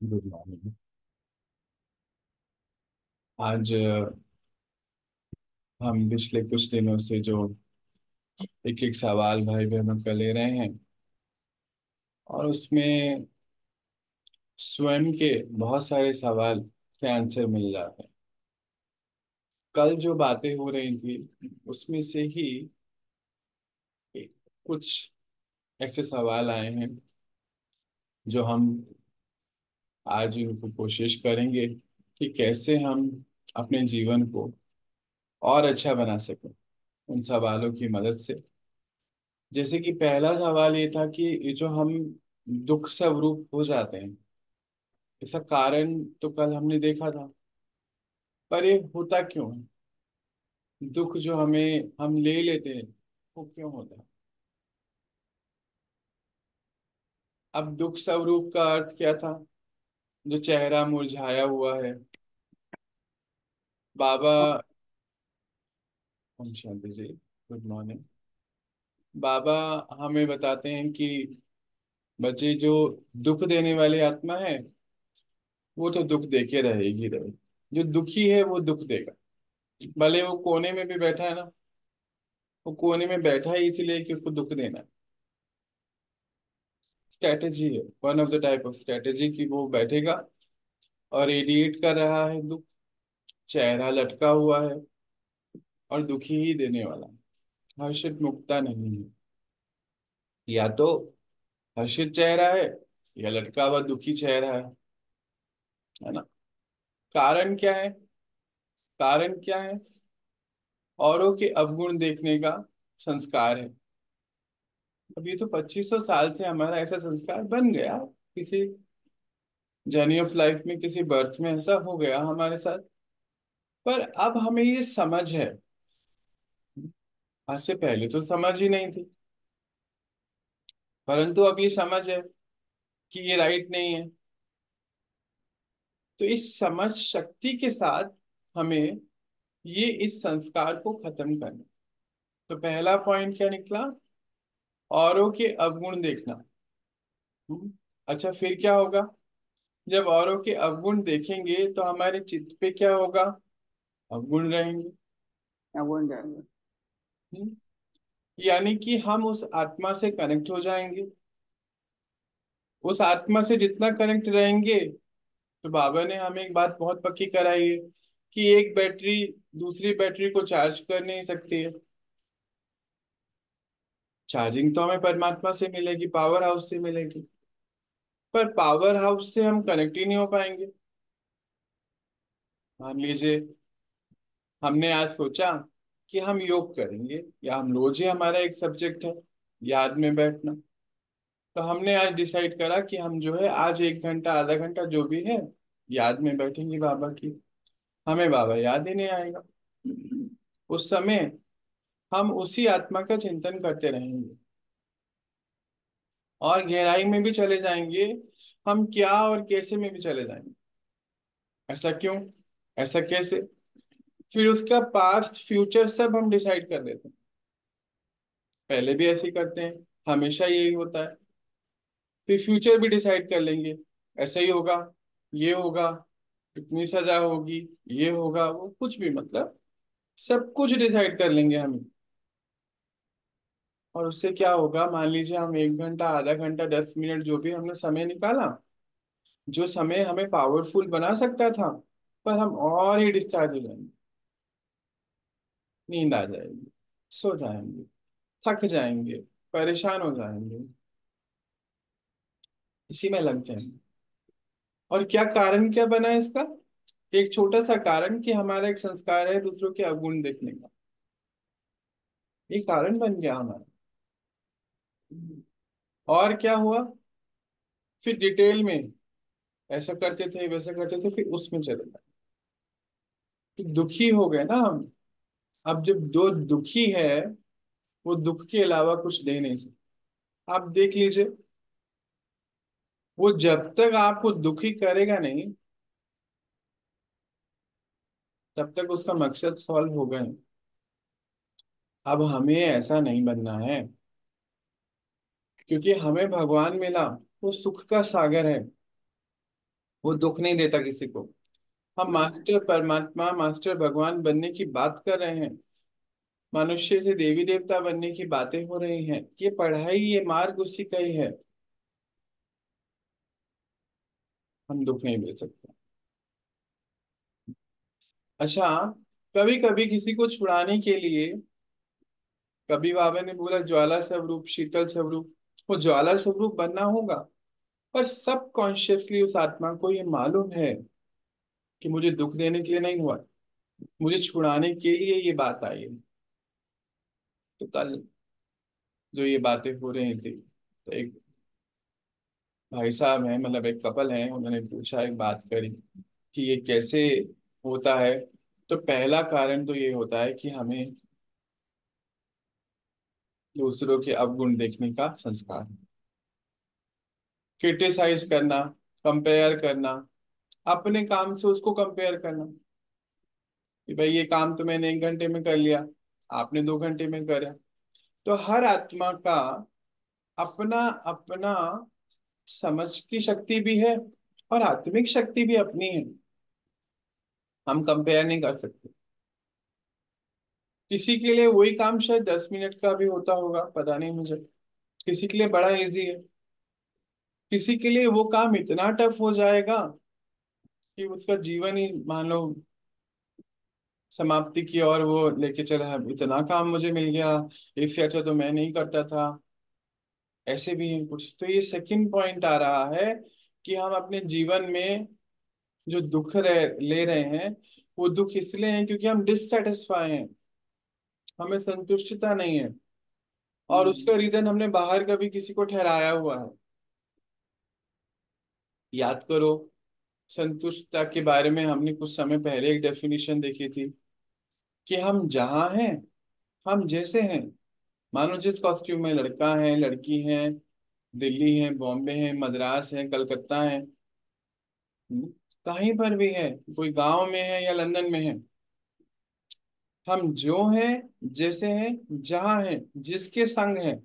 Good morning. आज हम पिछले कुछ दिनों से जो एक एक सवाल भाई बहनों का ले रहे हैं और उसमें स्वयं के बहुत सारे सवाल के आंसर मिल जाते हैं। कल जो बातें हो रही थी उसमें से ही कुछ ऐसे सवाल आए हैं जो हम आज उनको कोशिश करेंगे कि कैसे हम अपने जीवन को और अच्छा बना सकें उन सवालों की मदद से। जैसे कि पहला सवाल ये था कि ये जो हम दुख स्वरूप हो जाते हैं, इसका कारण तो कल हमने देखा था। पर ये होता क्यों है? दुख जो हमें हम ले लेते हैं वो क्यों होता है? अब दुख स्वरूप का अर्थ क्या था? जो चेहरा मुरझाया हुआ है। बाबा, ओम शांति जी, गुड मॉर्निंग। बाबा हमें बताते हैं कि बच्चे, जो दुख देने वाली आत्मा है वो तो दुख देके रहेगी रहे। जो दुखी है वो दुख देगा, भले वो कोने में भी बैठा है ना। वो कोने में बैठा है इसलिए कि उसको दुख देना है। स्ट्रैटेजी है, one of the type of strategy कि वो बैठेगा और रेडिएट कर रहा है दुख। चेहरा लटका हुआ है और दुखी ही देने वाला है। हर्षित मुक्ता नहीं है। या तो हर्षित चेहरा है या लटका हुआ दुखी चेहरा है ना। कारण क्या है? कारण क्या है? औरों के अवगुण देखने का संस्कार है। अब ये तो 2500 साल से हमारा ऐसा संस्कार बन गया। किसी जर्नी ऑफ लाइफ में, किसी बर्थ में ऐसा हो गया हमारे साथ। पर अब हमें ये समझ है। आज से पहले तो समझ ही नहीं थी, परंतु अब ये समझ है कि ये राइट नहीं है। तो इस समझ शक्ति के साथ हमें ये इस संस्कार को खत्म करना। तो पहला पॉइंट क्या निकला? औरों के अवगुण देखना। हम्म, अच्छा, फिर क्या होगा? जब औरों के अवगुण देखेंगे तो हमारे चित्त पे क्या होगा? अवगुण रहेंगे। क्या बोल जाएंगे। हम्म, यानी कि हम उस आत्मा से कनेक्ट हो जाएंगे। उस आत्मा से जितना कनेक्ट रहेंगे, तो बाबा ने हमें एक बात बहुत पक्की कराई है कि एक बैटरी दूसरी बैटरी को चार्ज कर नहीं सकती है। चार्जिंग तो हमें परमात्मा से मिलेगी, पावर हाउस से मिलेगी। पर पावर हाउस से हम कनेक्ट ही नहीं हो पाएंगे। मान लीजिए हमने आज सोचा कि हम योग करेंगे, या हम रोज ही, हमारा एक सब्जेक्ट है याद में बैठना। तो हमने आज डिसाइड करा कि हम जो है आज 1 घंटा आधा घंटा जो भी है याद में बैठेंगे बाबा की। हमें बाबा याद ही नहीं आएगा। उस समय हम उसी आत्मा का चिंतन करते रहेंगे और गहराई में भी चले जाएंगे। हम क्या और कैसे में भी चले जाएंगे। ऐसा क्यों? ऐसा कैसे? फिर उसका पास्ट फ्यूचर सब हम डिसाइड कर देते हैं। पहले भी ऐसे ही करते हैं, हमेशा यही होता है। फिर फ्यूचर भी डिसाइड कर लेंगे, ऐसा ही होगा, ये होगा, इतनी सजा होगी, ये होगा, वो कुछ भी, मतलब सब कुछ डिसाइड कर लेंगे हम। और उससे क्या होगा? मान लीजिए हम 1 घंटा आधा घंटा 10 मिनट जो भी हमने समय निकाला, जो समय हमें पावरफुल बना सकता था, पर हम और ही डिस्चार्ज हो जाएंगे। नींद आ जाएगी, सो जाएंगे, थक जाएंगे, परेशान हो जाएंगे, इसी में लग जाएंगे। और क्या कारण क्या बना है इसका? एक छोटा सा कारण कि हमारा एक संस्कार है दूसरों के अवगुण देखने का। ये कारण बन गया हमारा। और क्या हुआ? फिर डिटेल में ऐसा करते थे, वैसा करते थे, फिर उसमें चले गए। फिर दुखी हो गए ना हम। अब जब दो दुखी है, वो दुख के अलावा कुछ दे नहीं सकते। आप देख लीजिए, वो जब तक आपको दुखी करेगा नहीं, तब तक उसका मकसद सॉल्व हो गए। अब हमें ऐसा नहीं बनना है, क्योंकि हमें भगवान मिला, वो सुख का सागर है। वो दुख नहीं देता किसी को। हम मास्टर परमात्मा, मास्टर भगवान बनने की बात कर रहे हैं, मनुष्य से देवी देवता बनने की बातें हो रही हैं। ये पढ़ाई, ये मार्ग उसी का ही है। हम दुख नहीं दे सकते। अच्छा, कभी कभी किसी को छुड़ाने के लिए, कभी बाबा ने बोला ज्वाला स्वरूप, शीतल स्वरूप, वो ज्वाला स्वरूप बनना होगा। पर सब कॉन्शियसली उस आत्मा को ये मालूम है कि मुझे दुख देने के लिए नहीं हुआ, मुझे छुड़ाने के लिए ये बात आई है। तो कल जो ये बातें हो रही थी, तो एक भाई साहब हैं, मतलब एक कपल हैं, उन्होंने पूछा, एक बात करी कि ये कैसे होता है। तो पहला कारण तो ये होता है कि हमें दूसरों के अवगुण देखने का संस्कार है। क्रिटिसाइज करना, कंपेयर करना, अपने काम से उसको कंपेयर करना कि भाई ये काम तो मैंने 1 घंटे में कर लिया, आपने 2 घंटे में करा। तो हर आत्मा का अपना अपना समझ की शक्ति भी है, और आत्मिक शक्ति भी अपनी है। हम कंपेयर नहीं कर सकते। किसी के लिए वही काम शायद 10 मिनट का भी होता होगा, पता नहीं मुझे। किसी के लिए बड़ा इजी है, किसी के लिए वो काम इतना टफ हो जाएगा कि उसका जीवन ही मान लो समाप्ति की ओर वो लेके चला है। इतना काम मुझे मिल गया, इससे अच्छा तो मैं नहीं करता था। ऐसे भी हैं कुछ। तो ये सेकंड पॉइंट आ रहा है कि हम अपने जीवन में जो ले रहे हैं, वो दुख इसलिए है क्योंकि हम डिससेटिस्फाई हैं, हमें संतुष्टता नहीं है। और उसका रीजन हमने बाहर कभी किसी को ठहराया हुआ है। याद करो, संतुष्टता के बारे में हमने कुछ समय पहले एक डेफिनेशन देखी थी कि हम जहाँ हैं, हम जैसे हैं, मानो जिस कॉस्ट्यूम में लड़का है, लड़की है, दिल्ली है, बॉम्बे है, मद्रास है, कलकत्ता है, हम्म, कहीं पर भी है, कोई गांव में है या लंदन में है, हम जो हैं, जैसे हैं, जहाँ हैं, जिसके संग हैं,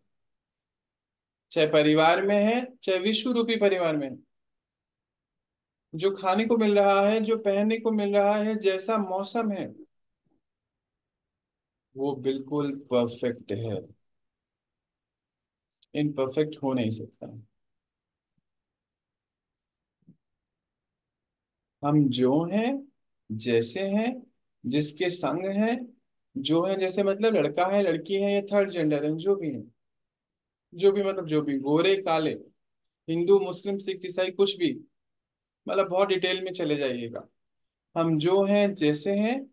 चाहे परिवार में है, चाहे विश्व रूपी परिवार में है, जो खाने को मिल रहा है, जो पहनने को मिल रहा है, जैसा मौसम है, वो बिल्कुल परफेक्ट है। इनपरफेक्ट हो नहीं सकता। हम जो हैं, जैसे हैं, जिसके संग हैं, जो है जैसे मतलब लड़का है, लड़की है, या थर्ड जेंडर है, जो भी है, जो भी मतलब जो भी, गोरे काले, हिंदू मुस्लिम सिख ईसाई कुछ भी, मतलब बहुत डिटेल में चले जाइएगा। हम जो हैं, जैसे हैं,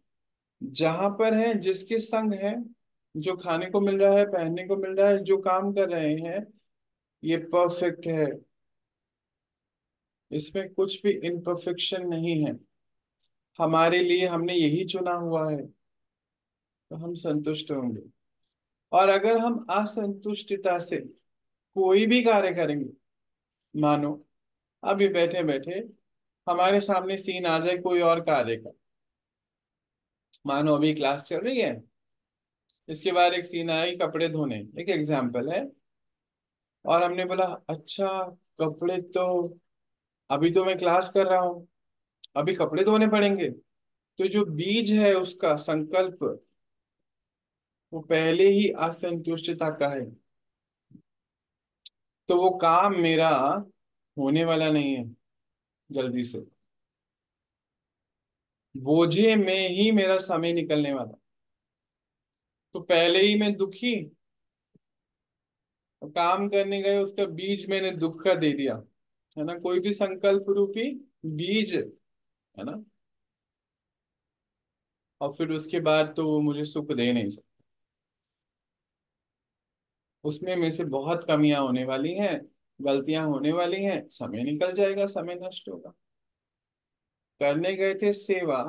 जहां पर हैं, जिसके संग हैं, जो खाने को मिल रहा है, पहनने को मिल रहा है, जो काम कर रहे हैं, ये परफेक्ट है। इसमें कुछ भी इम्परफेक्शन नहीं है। हमारे लिए हमने यही चुना हुआ है, तो हम संतुष्ट होंगे। और अगर हम असंतुष्टता से कोई भी कार्य करेंगे, मानो अभी बैठे बैठे हमारे सामने सीन आ जाए कोई और कार्य का, मानो अभी क्लास चल रही है, इसके बाद एक सीन आए कपड़े धोने, एक एग्जाम्पल है, और हमने बोला अच्छा, कपड़े तो अभी तो मैं क्लास कर रहा हूँ, अभी कपड़े धोने पड़ेंगे। तो जो बीज है उसका संकल्प, वो पहले ही असंतुष्टता का है। तो वो काम मेरा होने वाला नहीं है जल्दी से, बोझे में ही मेरा समय निकलने वाला। तो पहले ही मैं दुखी, और काम करने गए, उसका बीज मैंने दुख का दे दिया, है ना, कोई भी संकल्प रूपी बीज, है ना। और फिर उसके बाद तो वो मुझे सुख दे नहीं सकता। उसमें मेरे से बहुत कमियां होने वाली हैं, गलतियां होने वाली हैं, समय निकल जाएगा, समय नष्ट होगा। करने गए थे सेवा,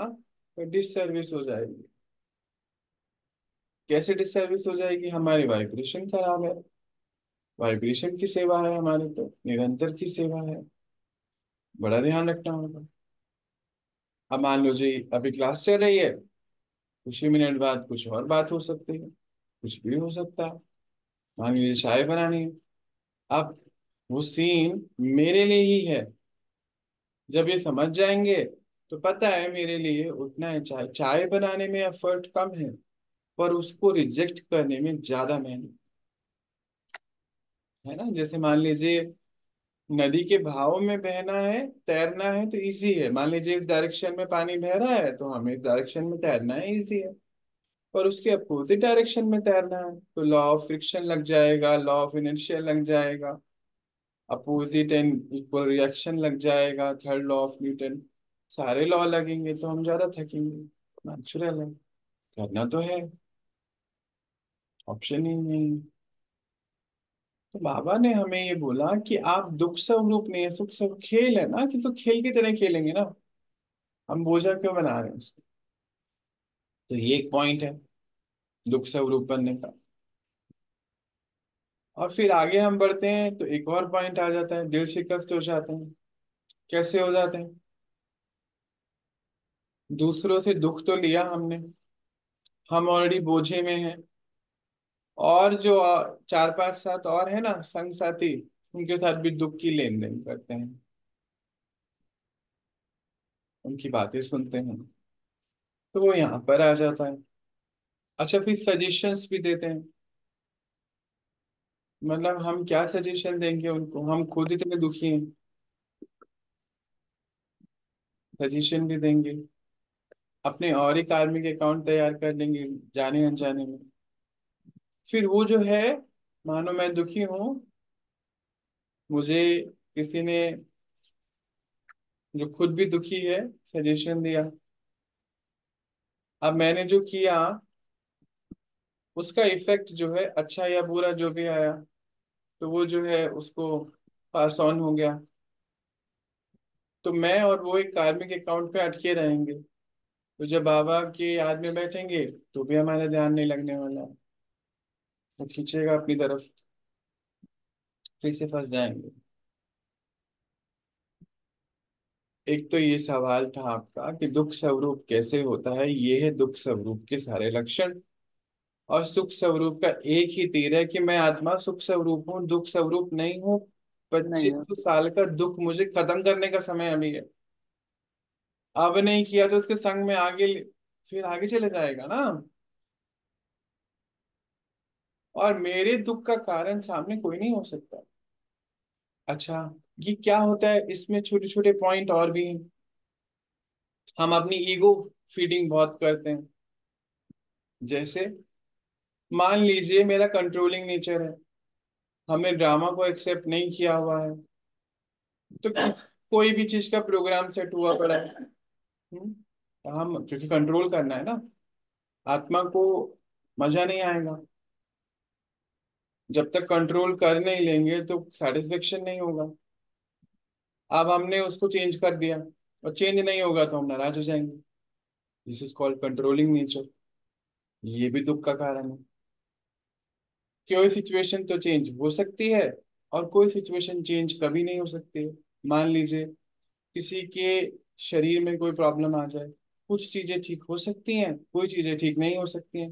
तो डिससर्विस हो जाएगी। कैसे डिससर्विस हो जाएगी? हमारी वाइब्रेशन खराब है। वाइब्रेशन की सेवा है हमारी, तो निरंतर की सेवा है, बड़ा ध्यान रखना होगा। अब मान लो जी, अभी क्लास चल रही है, कुछ ही मिनट बाद कुछ और बात हो सकती है, कुछ भी हो सकता है। मान लीजिए चाय बनानी है, अब वो सीन मेरे लिए ही है, जब ये समझ जाएंगे तो पता है मेरे लिए उतना है, चाय चाय बनाने में एफर्ट कम है पर उसको रिजेक्ट करने में ज्यादा मेहनत है ना। जैसे मान लीजिए नदी के बहाव में बहना है, तैरना है तो इजी है। मान लीजिए इस डायरेक्शन में पानी बह रहा है तो हमें इस डायरेक्शन में तैरना है, इजी है। पर उसके अपोजिट डायरेक्शन में तैरना है तो लॉ ऑफ फ्रिक्शन लग जाएगा, लॉ ऑफ इनर्शिया लग जाएगा, अपोजिट एंड इक्वल रिएक्शन लग जाएगा, थर्ड लॉ ऑफ न्यूटन। सारे लॉ लगेंगे तो हम ज्यादा थकेंगे। नेचुरल है, करना तो है, ऑप्शन ही नहीं है। तो बाबा ने हमें ये बोला कि आप दुख स्वरूप नहीं है, सुख स्वरूप खेल है ना, कि तो खेल की तरह खेलेंगे ना, हम बोझा क्यों बना रहे हैं उसको। तो ये एक पॉइंट है दुख स्वरूप बनने का। और फिर आगे हम बढ़ते हैं तो एक और पॉइंट आ जाता है, दिल शिकस्त हो जाते हैं। कैसे हो जाते हैं? दूसरों से दुख तो लिया हमने, हम ऑलरेडी बोझे में हैं, और जो चार पांच साथ और है ना संग साथी, उनके साथ भी दुख की लेन देन करते हैं, उनकी बातें सुनते हैं, तो वो यहाँ पर आ जाता है। अच्छा, फिर सजेशंस भी देते हैं। मतलब हम क्या सजेशन देंगे उनको, हम खुद इतने दुखी हैं, सजेशन भी देंगे। अपने और एक आर्मी के अकाउंट तैयार कर लेंगे जाने अनजाने में। फिर वो जो है, मानो मैं दुखी हूँ, मुझे किसी ने जो खुद भी दुखी है सजेशन दिया, अब मैंने जो किया उसका इफेक्ट जो है अच्छा या बुरा जो भी आया, तो वो जो है उसको पास ऑन हो गया, तो मैं और वो एक कार्मिक अकाउंट पे अटके रहेंगे। तो जब बाबा की याद में बैठेंगे तो भी हमारा ध्यान नहीं लगने वाला है, वो खींचेगा अपनी तरफ, फिर से फंस जाएंगे। एक तो ये सवाल था आपका कि दुख स्वरूप कैसे होता है, ये है दुख स्वरूप के सारे लक्षण। और सुख स्वरूप का एक ही तीर है कि मैं आत्मा सुख स्वरूप हूँ, दुख स्वरूप नहीं हूँ। नहीं पच्चीस है। सौ साल का दुख मुझे खत्म करने का समय अभी है। अब नहीं किया तो उसके संग में आगे, फिर आगे चले जाएगा ना। और मेरे दुख का कारण सामने कोई नहीं हो सकता। अच्छा, ये क्या होता है, इसमें छोटे छोटे पॉइंट और भी हैं। हम अपनी ईगो फीडिंग बहुत करते हैं। जैसे मान लीजिए मेरा कंट्रोलिंग नेचर है, हमने ड्रामा को एक्सेप्ट नहीं किया हुआ है, तो कोई भी चीज का प्रोग्राम सेट हुआ पड़ा है, हम क्योंकि कंट्रोल करना है ना, आत्मा को मजा नहीं आएगा। जब तक कंट्रोल कर नहीं लेंगे तो सेटिस्फेक्शन नहीं होगा। अब हमने उसको चेंज कर दिया और चेंज नहीं होगा तो हम नाराज हो जाएंगे। This is called controlling nature. ये भी दुख का कारण है। कोई सिचुएशन तो चेंज हो सकती है और कोई सिचुएशन चेंज कभी नहीं हो सकती है। मान लीजिए किसी के शरीर में कोई प्रॉब्लम आ जाए, कुछ चीजें ठीक हो सकती हैं, कोई चीजें ठीक नहीं हो सकती हैं।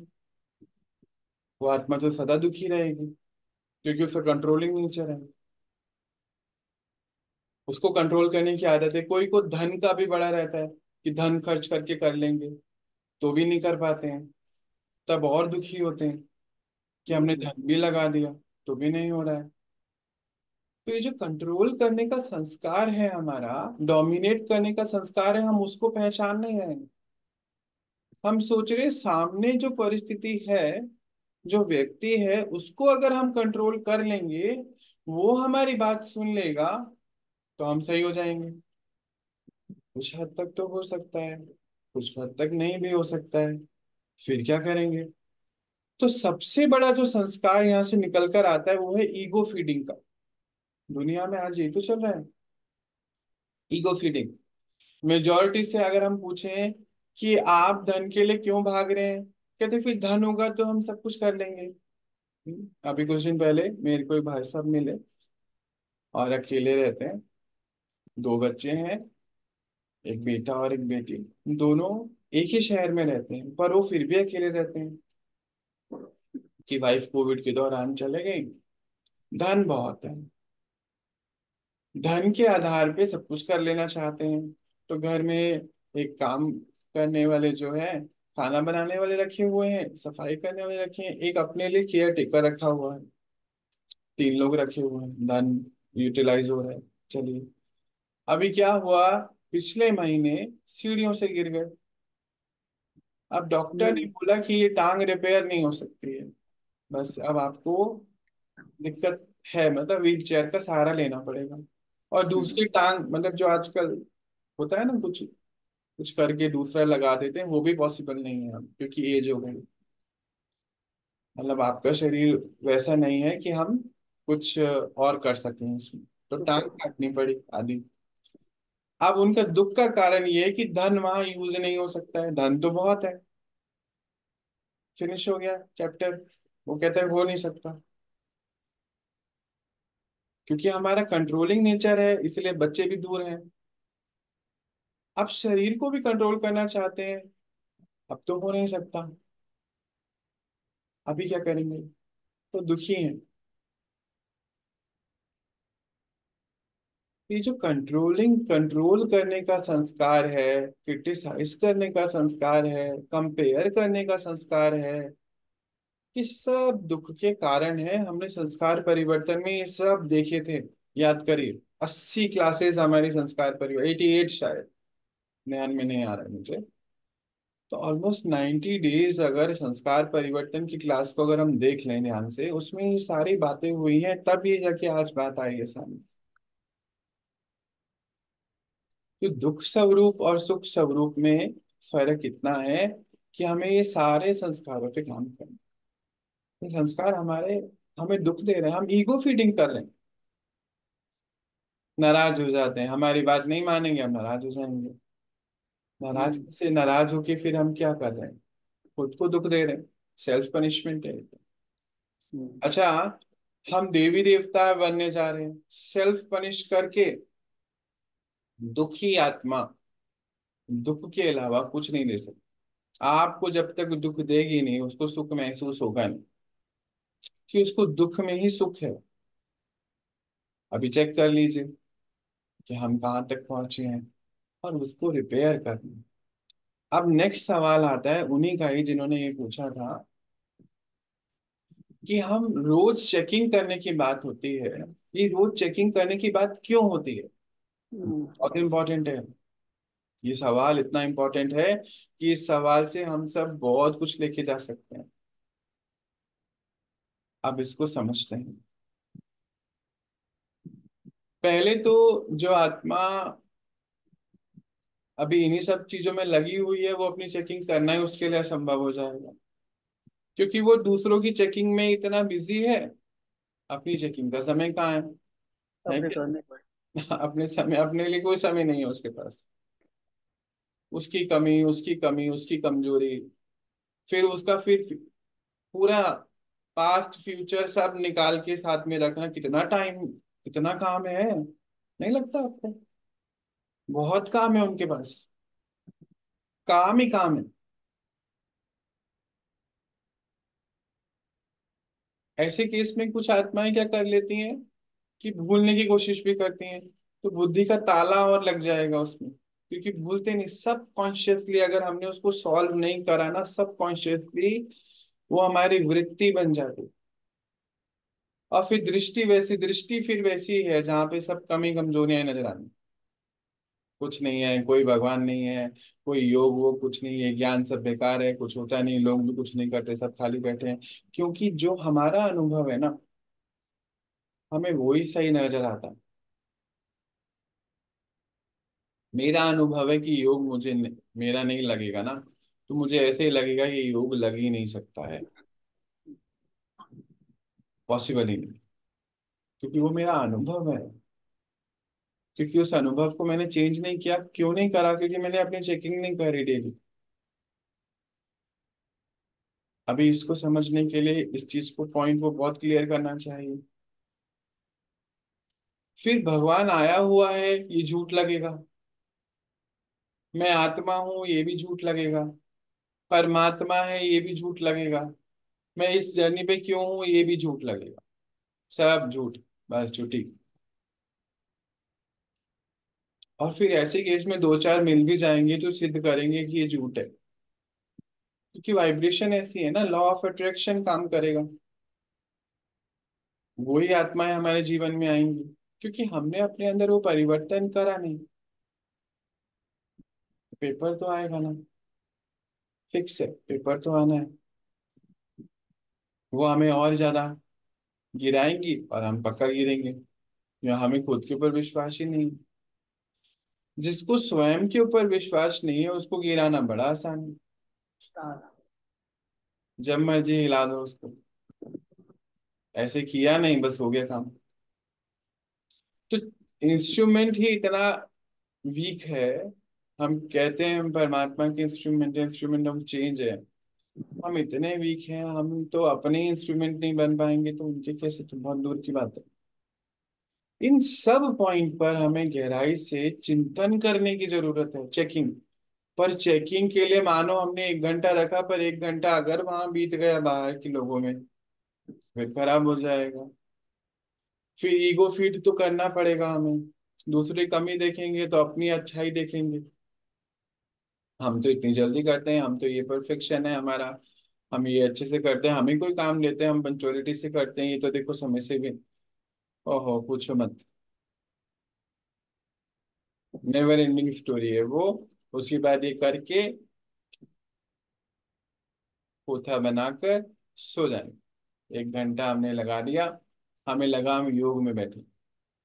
वो आत्मा तो सदा दुखी रहेगी क्योंकि उसका कंट्रोलिंग नेचर है, उसको कंट्रोल करने की आदत है। कोई को धन का भी बड़ा रहता है कि धन खर्च करके कर लेंगे, तो भी नहीं कर पाते हैं, तब और दुखी होते हैं कि हमने हम्म, धन भी लगा दिया तो भी नहीं हो रहा है। तो ये जो कंट्रोल करने का संस्कार है हमारा, डोमिनेट करने का संस्कार है, हम उसको पहचान नहीं रहे हैं। हम सोच रहे हैं सामने जो परिस्थिति है, जो व्यक्ति है, उसको अगर हम कंट्रोल कर लेंगे, वो हमारी बात सुन लेगा तो हम सही हो जाएंगे। कुछ हद तक तो हो सकता है, कुछ हद तक नहीं भी हो सकता है। फिर क्या करेंगे? तो सबसे बड़ा जो संस्कार यहाँ से निकल कर आता है वो है ईगो फीडिंग का। दुनिया में आज ये तो चल रहा है, ईगो फीडिंग। मेजोरिटी से अगर हम पूछें कि आप धन के लिए क्यों भाग रहे हैं, कहते फिर धन होगा तो हम सब कुछ कर लेंगे। अभी कुछ दिन पहले मेरे को एक भाई साहब मिले, और अकेले रहते हैं, दो बच्चे हैं, एक बेटा और एक बेटी। दोनों एक ही शहर में रहते हैं पर वो फिर भी अकेले रहते हैं कि वाइफ कोविड के दौरान चले गई। धन बहुत है, धन के आधार पे सब कुछ कर लेना चाहते हैं। तो घर में एक काम करने वाले जो है, खाना बनाने वाले रखे हुए हैं, सफाई करने वाले रखे हैं, एक अपने लिए केयर टेकर रखा हुआ है, 3 लोग रखे हुए हैं, धन यूटिलाइज हो रहा है। चलिए, अभी क्या हुआ, पिछले महीने सीढ़ियों से गिर गए। अब डॉक्टर ने हम्म। बोला कि ये टांग रिपेयर नहीं हो सकती है, बस अब आपको दिक्कत है, मतलब व्हील चेयर का सहारा लेना पड़ेगा। और हम्म। दूसरी टांग, मतलब जो आजकल होता है ना, कुछ कुछ करके दूसरा लगा देते हैं, वो भी पॉसिबल नहीं है अब, क्योंकि एज हो गई। मतलब आपका शरीर वैसा नहीं है कि हम कुछ और कर सकें उसमें, तो टांग ओके। काटनी पड़ी आदि। अब उनका दुख का कारण ये है कि धन वहां यूज नहीं हो सकता है, धन तो बहुत है। फिनिश हो गया चैप्टर। वो कहते हैं हो नहीं सकता, क्योंकि हमारा कंट्रोलिंग नेचर है, इसलिए बच्चे भी दूर हैं। अब शरीर को भी कंट्रोल करना चाहते हैं, अब तो हो नहीं सकता। अभी क्या करेंगे, तो दुखी हैं। ये जो कंट्रोल करने का संस्कार है, क्रिटिसाइज करने का संस्कार है, कंपेयर करने का संस्कार है, ये सब दुख के कारण है। हमने संस्कार परिवर्तन में ये सब देखे थे। याद करिए, 80 क्लासेस हमारी संस्कार परिवर्तन, 88 शायद, ध्यान में नहीं आ रहा है मुझे। तो ऑलमोस्ट 90 डेज अगर संस्कार परिवर्तन की क्लास को अगर हम देख लें ध्यान से, उसमें ये सारी बातें हुई हैं, तब ये जाके आज बात आई है सामने। तो दुख स्वरूप और सुख स्वरूप में फर्क इतना है कि हमें ये सारे संस्कारों पे काम करना। ये संस्कार हमारे, हमें दुख दे रहे हैं, हम ईगो फीडिंग कर रहे हैं। नाराज हो जाते हैं, हमारी बात नहीं मानेंगे, हम नाराज हो जाएंगे। नाराज हम्म। से नाराज होके फिर हम क्या कर रहे हैं, खुद को दुख दे रहे हैं। सेल्फ पनिशमेंट है। हम्म। अच्छा, हम देवी देवता बनने जा रहे हैं, सेल्फ पनिश करके। दुखी आत्मा दुख के अलावा कुछ नहीं दे सकती। आपको जब तक दुख देगी नहीं, उसको सुख महसूस होगा नहीं, कि उसको दुख में ही सुख है। अभी चेक कर लीजिए कि हम कहाँ तक पहुंचे हैं, और उसको रिपेयर करना। अब नेक्स्ट सवाल आता है उन्हीं का ही जिन्होंने ये पूछा था, कि हम रोज चेकिंग करने की बात होती है, ये रोज चेकिंग करने की बात क्यों होती है। हम्म। बहुत इंपॉर्टेंट है। ये सवाल इतना इंपॉर्टेंट है कि इस सवाल से हम सब बहुत कुछ लेके जा सकते हैं। अब इसको समझते हैं। पहले तो जो आत्मा अभी इन्हीं सब चीजों में लगी हुई है, वो अपनी चेकिंग करना ही उसके लिए असंभव हो जाएगा, क्योंकि वो दूसरों की चेकिंग में इतना बिजी है। अपनी चेकिंग का समय कहाँ है अपने क्या? करने पर। अपने समय, अपने लिए कोई समय नहीं है उसके पास। उसकी कमी, उसकी कमी, उसकी कमजोरी, फिर उसका फिर पूरा पास्ट फ्यूचर सब निकाल के साथ में रखना, कितना टाइम, कितना काम है, नहीं लगता आपको? बहुत काम है उनके पास, काम ही काम है। ऐसे केस में कुछ आत्माएं क्या कर लेती हैं, कि भूलने की कोशिश भी करती हैं। तो बुद्धि का ताला और लग जाएगा उसमें, क्योंकि भूलते नहीं। सब कॉन्शियसली अगर हमने उसको सॉल्व नहीं करा ना, सब कॉन्शियसली वो हमारी वृत्ति बन जाती। और फिर दृष्टि वैसी, दृष्टि फिर वैसी है जहाँ पे सब कमी कमजोरियां नजर आनी। कुछ नहीं है, कोई भगवान नहीं है, कोई योग वो कुछ नहीं है, ज्ञान सब बेकार है, कुछ होता नहीं, लोग भी कुछ नहीं करते, सब खाली बैठे हैं। क्योंकि जो हमारा अनुभव है ना, हमें वो ही सही नजर आता है। मेरा अनुभव है कि योग मेरा नहीं लगेगा ना, तो मुझे ऐसे ही लगेगा कि योग लग ही नहीं सकता है, पॉसिबल ही नहीं। क्योंकि वो मेरा अनुभव है, क्योंकि उस अनुभव को मैंने चेंज नहीं किया। क्यों नहीं करा? क्योंकि मैंने अपनी चेकिंग नहीं करी डेली। अभी इसको समझने के लिए इस चीज को, पॉइंट को बहुत क्लियर करना चाहिए। फिर भगवान आया हुआ है, ये झूठ लगेगा। मैं आत्मा हूं, ये भी झूठ लगेगा। परमात्मा है, ये भी झूठ लगेगा। मैं इस जर्नी पे क्यों हूं, ये भी झूठ लगेगा। सब झूठ, बस झूठी। और फिर ऐसे केस में दो चार मिल भी जाएंगे तो सिद्ध करेंगे कि ये झूठ है, क्योंकि वाइब्रेशन ऐसी है ना, लॉ ऑफ अट्रैक्शन काम करेगा। वही आत्माएं हमारे जीवन में आएंगी, क्योंकि हमने अपने अंदर वो परिवर्तन करा नहीं। पेपर तो आएगा ना, फिक्स है, पेपर तो आना है। वो हमें और ज्यादा गिराएंगी और हम पक्का गिरेंगे, या हमें खुद के ऊपर विश्वास ही नहीं। जिसको स्वयं के ऊपर विश्वास नहीं है उसको गिराना बड़ा आसान है। स्टार। जब मर्जी हिला दो उसको, ऐसे किया नहीं बस हो गया काम। तो इंस्ट्रूमेंट ही इतना वीक है। हम कहते हैं हम परमात्मा के इंस्ट्रूमेंट, इंस्ट्रूमेंट ऑफ चेंज है। हम इतने वीक हैं, हम तो अपने इंस्ट्रूमेंट नहीं बन पाएंगे तो उनके कैसे, तो बहुत दूर की बात है। इन सब पॉइंट पर हमें गहराई से चिंतन करने की जरूरत है, चेकिंग। पर चेकिंग के लिए मानो हमने 1 घंटा रखा, पर 1 घंटा अगर वहां बीत गया बाहर के लोगों में, फिर खराब हो जाएगा। फिर ईगो फीड तो करना पड़ेगा हमें। दूसरी कमी देखेंगे तो अपनी अच्छाई देखेंगे। हम तो इतनी जल्दी करते हैं, हम तो ये परफेक्शन है हमारा, हम ये अच्छे से करते हैं, हम ही कोई काम लेते हैं हम पंचुअलिटी से करते हैं, ये तो देखो समय से भी। ओहो पूछो मत, नेवर एंडिंग स्टोरी है वो। उसके बाद ये करके पोथा बनाकर सो जाएंगे। 1 घंटा हमने लगा दिया, हमें लगा हम योग में बैठे।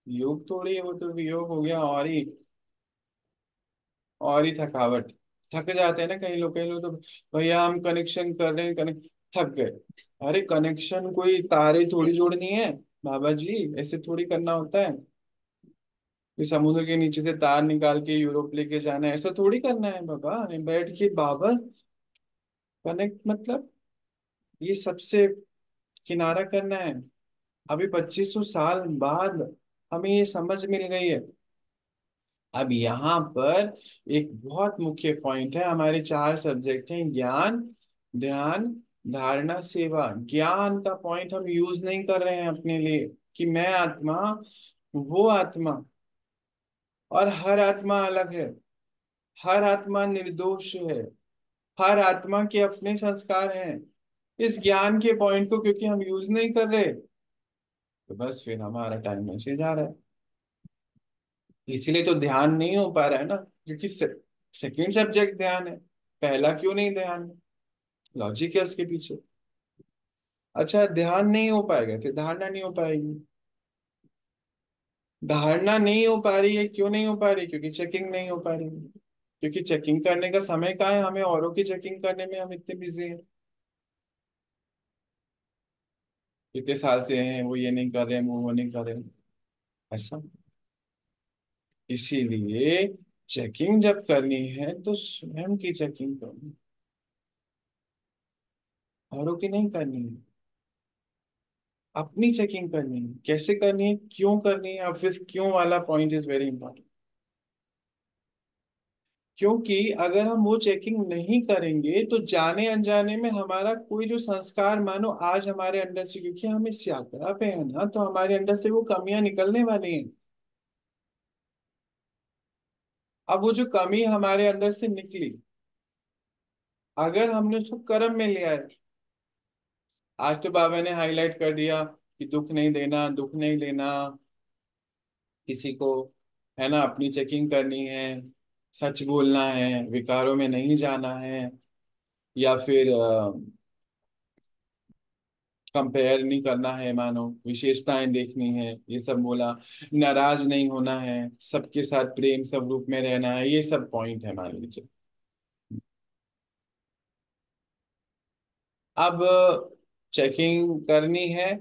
योग थोड़ी है वो, तो योग हो गया और ही थकावट। थक जाते हैं ना कई लोग, कई लोग तो भैया हम कनेक्शन कर रहे हैं, कनेक्ट, थक गए। अरे कनेक्शन कोई तारे थोड़ी जोड़नी है बाबा जी, ऐसे थोड़ी करना होता है कि समुद्र के नीचे से तार निकाल के यूरोप लेके जाना है, ऐसा थोड़ी करना है बाबा, नहीं बैठ के बाबा कनेक्ट मतलब ये सबसे किनारा करना है। अभी 2500 साल बाद हमें ये समझ मिल गई है। अब यहाँ पर एक बहुत मुख्य पॉइंट है, हमारे 4 सब्जेक्ट हैं, ज्ञान, ध्यान, धारणा, सेवा। ज्ञान का पॉइंट हम यूज नहीं कर रहे हैं अपने लिए कि मैं आत्मा, वो आत्मा, और हर आत्मा अलग है, हर आत्मा निर्दोष है, हर आत्मा के अपने संस्कार हैं। इस ज्ञान के पॉइंट को क्योंकि हम यूज नहीं कर रहे, तो बस फिर हमारा टाइम ऐसे जा रहा है। इसीलिए तो ध्यान नहीं हो पा रहा है ना, क्योंकि सेकंड सब्जेक्ट ध्यान है, पहला क्यों नहीं ध्यान है? लॉजिक है उसके पीछे। अच्छा ध्यान नहीं हो पाएगा तो धारणा नहीं हो पाएगी। धारणा नहीं हो पा रही है, क्यों नहीं हो पा रही? क्योंकि चेकिंग नहीं हो पा रही है। क्योंकि चेकिंग करने का समय कहाँ है, हमें औरों की चेकिंग करने में हम इतने बिजी हैं। इतने साल से हैं वो ये नहीं कर रहे हैं, वो नहीं कर रहे हैं, ऐसा। इसीलिए चेकिंग जब करनी है तो स्वयं की चेकिंग करनी, औरों की नहीं करनी है। अपनी चेकिंग करनी है। कैसे करनी है, क्यों करनी है? अब फिर क्यों वाला पॉइंट इज वेरी इंपॉर्टेंट। क्योंकि अगर हम वो चेकिंग नहीं करेंगे तो जाने अनजाने में हमारा कोई जो संस्कार, मानो आज हमारे अंदर से, क्योंकि हम इस यात्रा पे है ना, तो हमारे अंदर से वो कमियां निकलने वाली हैं। अब वो जो कमी हमारे अंदर से निकली, अगर हमने उसको कर्म में लिया है, आज तो बाबा ने हाईलाइट कर दिया कि दुख नहीं देना, दुख नहीं लेना किसी को, है ना, अपनी चेकिंग करनी है, सच बोलना है, विकारों में नहीं जाना है, या फिर कंपेयर नहीं करना है, मानो विशेषताएं देखनी है, ये सब बोला। नाराज नहीं होना है, सबके साथ प्रेम सब रूप में रहना है, ये सब पॉइंट है मान लीजिए। अब चेकिंग करनी है,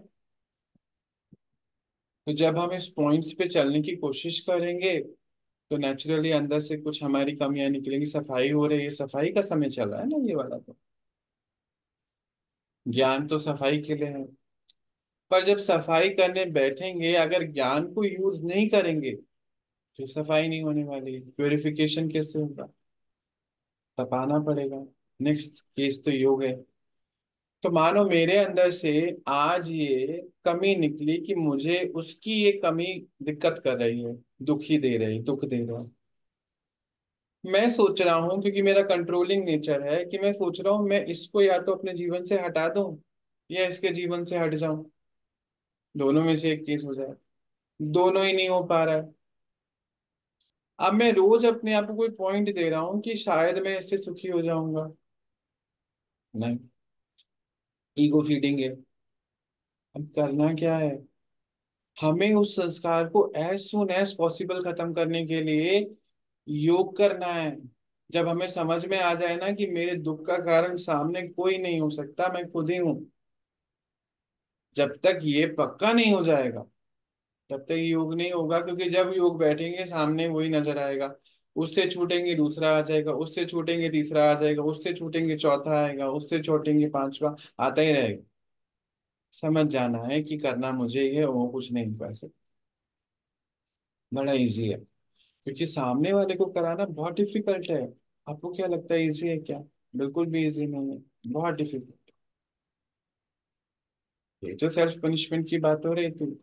तो जब हम इस पॉइंट्स पे चलने की कोशिश करेंगे तो नेचुरली अंदर से कुछ हमारी कमियां निकलेंगी, सफाई हो रही है, सफाई का समय चल रहा है ना ये वाला, तो ज्ञान तो सफाई के लिए है। पर जब सफाई करने बैठेंगे अगर ज्ञान को यूज नहीं करेंगे, फिर सफाई नहीं होने वाली, प्योरिफिकेशन कैसे होगा? तपाना पड़ेगा। नेक्स्ट केस तो योग है। तो मानो मेरे अंदर से आज ये कमी निकली कि मुझे उसकी ये कमी दिक्कत कर रही है, दुखी दे रही, दुख दे रहा है, मैं सोच रहा हूँ, क्योंकि मेरा कंट्रोलिंग नेचर है, कि मैं सोच रहा हूँ मैं इसको या तो अपने जीवन से हटा दूं या इसके जीवन से हट जाऊं। दोनों में से एक केस हो जाए। दोनों ही नहीं हो पा रहा है। अब मैं रोज अपने आप को कोई पॉइंट दे रहा हूँ कि शायद मैं इससे सुखी हो जाऊंगा। नहीं, ईगो फीडिंग है। अब करना क्या है? हमें उस संस्कार को एज सुन एज पॉसिबल खत्म करने के लिए योग करना है। जब हमें समझ में आ जाए ना कि मेरे दुख का कारण सामने कोई नहीं हो सकता, मैं खुद ही हूँ, जब तक ये पक्का नहीं हो जाएगा तब तक योग नहीं होगा। क्योंकि जब योग बैठेंगे सामने वही नजर आएगा। उससे छूटेंगे दूसरा आ जाएगा, उससे छूटेंगे तीसरा आ जाएगा, उससे छूटेंगे चौथा आएगा, उससे छूटेंगे पांचवा, आता ही रहेगा। समझ जाना है कि करना मुझे ही है, वो कुछ नहीं कर सकता। बड़ा इजी है। क्योंकि सामने वाले को कराना बहुत डिफिकल्ट है। आपको क्या लगता है इजी है क्या? बिल्कुल भी इजी नहीं है। बहुत डिफिकल्ट। ये तो सेल्फ पनिशमेंट की बात हो रही थी।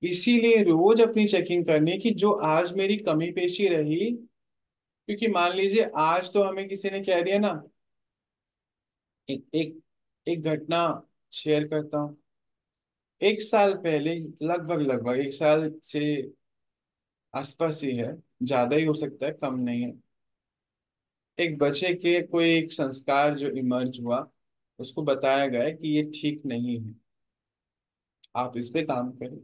इसीलिए रोज अपनी चेकिंग करनी कि जो आज मेरी कमी पेशी रही। क्योंकि मान लीजिए आज तो हमें किसी ने कह दिया ना, एक एक एक घटना शेयर करता हूँ। एक साल पहले, लगभग लगभग एक साल से आसपास ही है, ज्यादा ही हो सकता है, कम नहीं है। एक बच्चे के कोई एक संस्कार जो इमर्ज हुआ, उसको बताया गया है कि ये ठीक नहीं है, आप इस पे काम करें।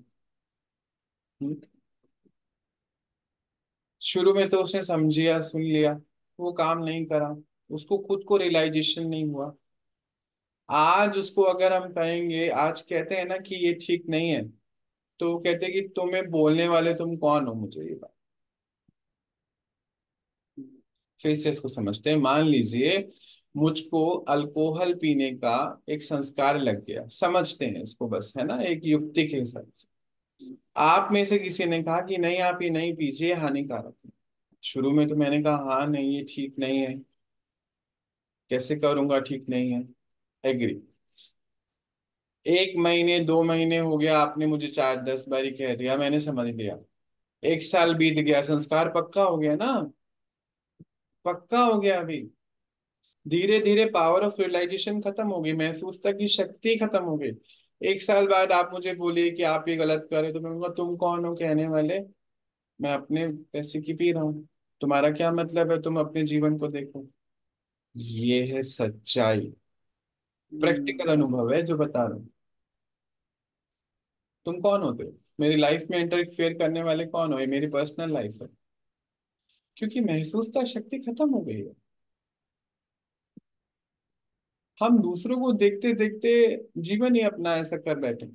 हम्म? शुरू में तो उसने समझिया, सुन लिया, वो काम नहीं करा। उसको खुद को रियलाइजेशन नहीं हुआ। आज उसको अगर हम कहेंगे, आज कहते हैं ना कि ये ठीक नहीं है, तो वो कहते हैं कि तुम्हें बोलने वाले तुम कौन हो मुझे ये बात। फिर से इसको समझते हैं। मान लीजिए मुझको अल्कोहल पीने का एक संस्कार लग गया, समझते हैं इसको बस, है ना, एक युक्ति के हिसाब से। आप में से किसी ने कहा कि नहीं आप ये नहीं पीजिए, हानिकारक है। शुरू में तो मैंने कहा हाँ नहीं ये ठीक नहीं है, कैसे करूंगा, ठीक नहीं है। एग्री। एक महीने 2 महीने हो गया, आपने मुझे 4-10 बारी कह दिया, मैंने समझ लिया। एक साल बीत गया, संस्कार पक्का हो गया ना। पक्का हो गया अभी। धीरे धीरे पावर ऑफ रियलाइजेशन खत्म हो गई, महसूसता की शक्ति खत्म हो गई। एक साल बाद आप मुझे बोलिए कि आप ये गलत कर रहे हो, तो मैं कहूंगा तुम कौन हो कहने वाले? मैं अपने पैसे की पी रहा हूँ। तुम्हारा क्या मतलब है? तुम अपने जीवन को देखो। ये है सच्चाई। प्रैक्टिकल अनुभव है जो बता रहा हूँ। तुम कौन होते हो? मेरी लाइफ में इंटरफेयर करने वाले कौन हो? ये मेरी पर्सनल लाइफ है। क्योंकि महसूसता शक्ति खत्म हो गई है। हम दूसरों को देखते देखते जीवन ही अपना ऐसा कर बैठे।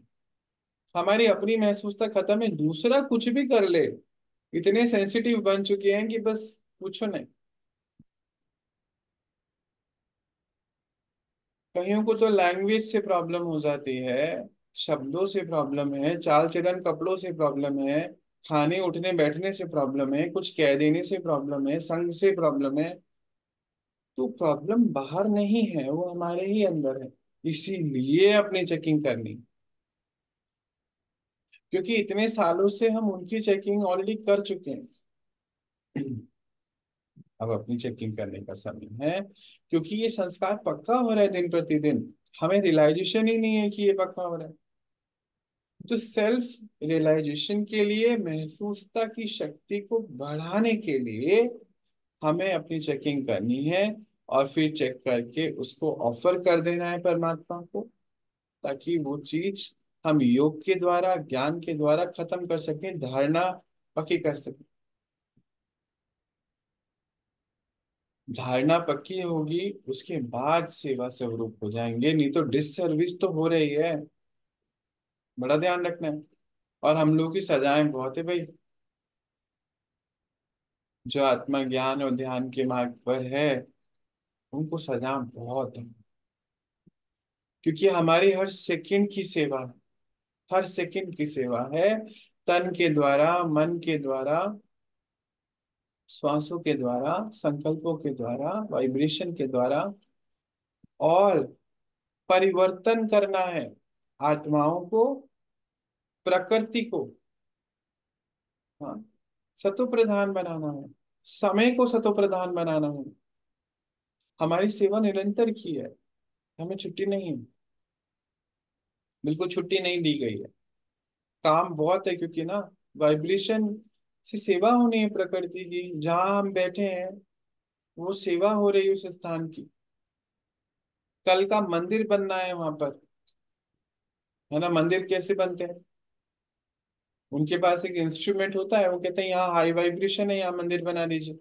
हमारी अपनी महसूसता खत्म है, दूसरा कुछ भी कर ले, इतने सेंसिटिव बन चुके हैं कि बस पूछो नहीं। कईयों को तो लैंग्वेज से प्रॉब्लम हो जाती है, शब्दों से प्रॉब्लम है, चाल चलन कपड़ों से प्रॉब्लम है, खाने उठने बैठने से प्रॉब्लम है, कुछ कह देने से प्रॉब्लम है, संग से प्रॉब्लम है। तो प्रॉब्लम बाहर नहीं है, वो हमारे ही अंदर है। इसीलिए अपनी चेकिंग करनी। क्योंकि इतने सालों से हम उनकी चेकिंग ऑलरेडी कर चुके हैं। अब अपनी चेकिंग करने का समय है। क्योंकि ये संस्कार पक्का हो रहा है दिन प्रतिदिन, हमें रियलाइजेशन ही नहीं है कि ये पक्का हो रहा है। तो सेल्फ रियलाइजेशन के लिए, महसूसता की शक्ति को बढ़ाने के लिए हमें अपनी चेकिंग करनी है। और फिर चेक करके उसको ऑफर कर देना है परमात्मा को, ताकि वो चीज हम योग के द्वारा, ज्ञान के द्वारा खत्म कर सकें, धारणा पक्की कर सकें। धारणा पक्की होगी, उसके बाद सेवा स्वरूप हो जाएंगे, नहीं तो डिससर्विस तो हो रही है। बड़ा ध्यान रखना है। और हम लोग की सजाएं बहुत है भाई। जो आत्मा ज्ञान और ध्यान के मार्ग पर है, उनको सजा बहुत है। क्योंकि हमारी हर सेकंड की सेवा है। हर सेकंड की सेवा है। तन के द्वारा, मन के द्वारा, श्वासों के द्वारा, संकल्पों के द्वारा, वाइब्रेशन के द्वारा। और परिवर्तन करना है आत्माओं को, प्रकृति को। हाँ, सतो प्रधान बनाना है। समय को सतो प्रधान बनाना है। हमारी सेवा निरंतर की है, हमें छुट्टी नहीं, बिल्कुल छुट्टी नहीं दी गई है। काम बहुत है, क्योंकि ना वाइब्रेशन से सेवा होनी है प्रकृति की। जहाँ हम बैठे हैं वो सेवा हो रही है उस स्थान की। कल का मंदिर बनना है वहां पर, है ना। मंदिर कैसे बनते हैं? उनके पास एक इंस्ट्रूमेंट होता है, वो कहते हैं यहाँ हाई वाइब्रेशन है, यहाँ मंदिर बना दीजिए।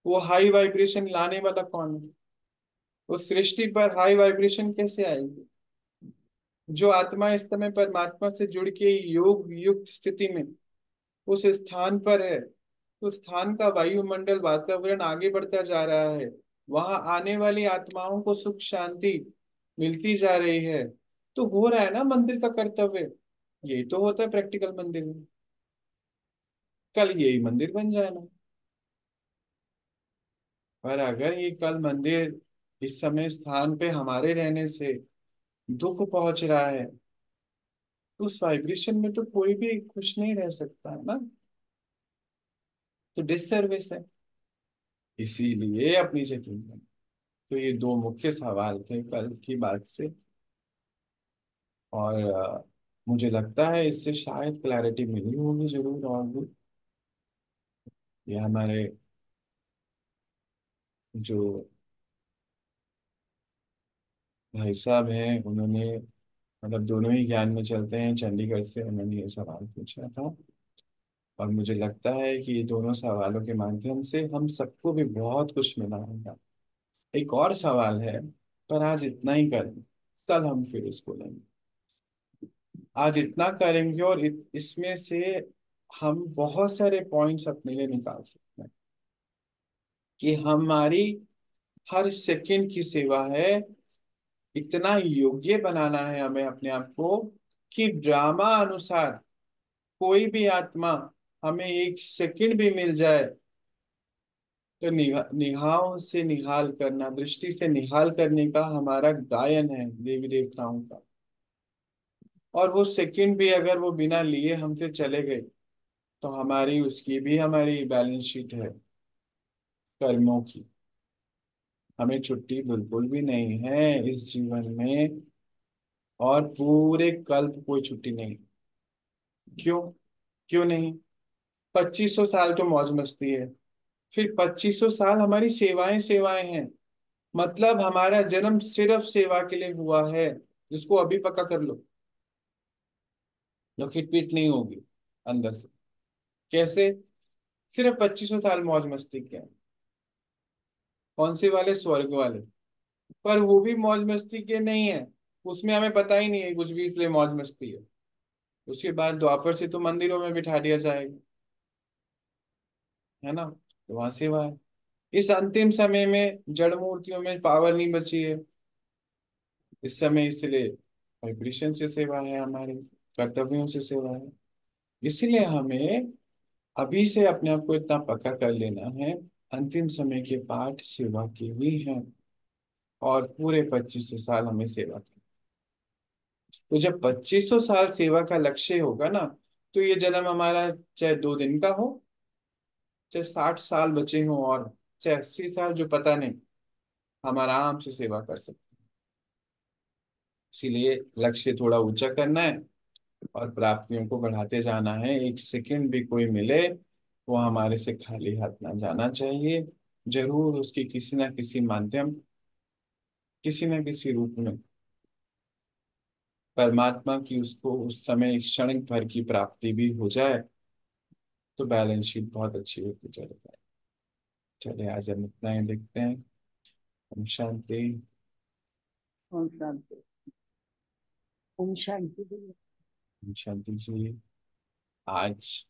वो हाई वाइब्रेशन लाने वाला कौन है? उस सृष्टि पर हाई वाइब्रेशन कैसे आएगी? जो आत्मा इस समय परमात्मा से जुड़ के योग युक्त स्थिति में उस स्थान पर है, उस स्थान का वायुमंडल वातावरण आगे बढ़ता जा रहा है। वहां आने वाली आत्माओं को सुख शांति मिलती जा रही है। तो हो रहा है ना मंदिर का कर्तव्य। यही तो होता है प्रैक्टिकल मंदिर में। कल यही मंदिर बन जाए ना। पर अगर ये कल मंदिर इस समय स्थान पे हमारे रहने से दुख पहुंच रहा है, तो उस वाइब्रेशन में तो कोई भी खुश नहीं रह सकता है ना। तो डिससर्विस है। इसीलिए अपनी चेकिंग है। तो ये दो मुख्य सवाल थे कल की बात से। और मुझे लगता है इससे शायद क्लैरिटी मिली होगी जरूर। और भी ये हमारे जो भाई साहब हैं, उन्होंने मतलब दोनों ही ज्ञान में चलते हैं, चंडीगढ़ से उन्होंने ये सवाल पूछा था। और मुझे लगता है कि ये दोनों सवालों के माध्यम से हम सबको भी बहुत कुछ मिला होगा। एक और सवाल है, पर आज इतना ही करें, कल हम फिर उसको लेंगे। आज इतना करेंगे, और इसमें से हम बहुत सारे पॉइंट्स अपने लिए निकाल सकते हैं कि हमारी हर सेकंड की सेवा है। इतना योग्य बनाना है हमें अपने आप को कि ड्रामा अनुसार कोई भी आत्मा हमें एक सेकंड भी मिल जाए तो निगाहों से निहाल करना, दृष्टि से निहाल करने का हमारा गायन है देवी देवताओं का। और वो सेकंड भी अगर वो बिना लिए हमसे चले गए, तो हमारी उसकी भी हमारी बैलेंस शीट है कर्मों की। हमें छुट्टी बिल्कुल भी नहीं है इस जीवन में, और पूरे कल्प कोई छुट्टी नहीं। क्यों? क्यों नहीं? 2500 साल तो मौज मस्ती है, फिर 2500 साल हमारी सेवाएं सेवाएं हैं। मतलब हमारा जन्म सिर्फ सेवा के लिए हुआ है। जिसको अभी पक्का कर लो, जो खिटपीट नहीं होगी अंदर से। कैसे? सिर्फ 2500 साल मौज मस्ती के हैं। कौन से वाले? स्वर्ग वाले। पर वो भी मौज मस्ती के नहीं है। उसमें हमें पता ही नहीं है कुछ भी, इसलिए मौज मस्ती है। उसके बाद द्वापर से तो मंदिरों में बिठा दिया जाएगा, है ना। तो वहां सेवा है। इस अंतिम समय में जड़ मूर्तियों में पावर नहीं बची है इस समय, इसलिए वाइब्रेशन से सेवा है हमारी, कर्तव्यों से सेवा है। इसलिए हमें अभी से अपने आप को इतना पक्का कर लेना है, अंतिम समय के पाठ सेवा के भी हैं, और पूरे 2500 साल हमें सेवा की। तो जब 2500 साल सेवा का लक्ष्य होगा ना, तो ये जन्म हमारा चाहे 2 दिन का हो, चाहे 60 साल बचे हों, और चाहे 80 साल, जो पता नहीं, हम आराम से सेवा कर सकते हैं। इसीलिए लक्ष्य थोड़ा ऊंचा करना है, और प्राप्तियों को बढ़ाते जाना है। एक सेकंड भी कोई मिले वो हमारे से खाली हाथ ना जाना चाहिए। जरूर उसकी किसी ना किसी माध्यम, किसी न किसी रूप में परमात्मा की उसको उस समय क्षण भर की प्राप्ति भी हो जाए, तो बैलेंस शीट बहुत अच्छी होती चले जाए। चले आज हम इतना ही देखते हैं। हम शांति। ओम शांति। ओम शांति। हम शांति जी। आज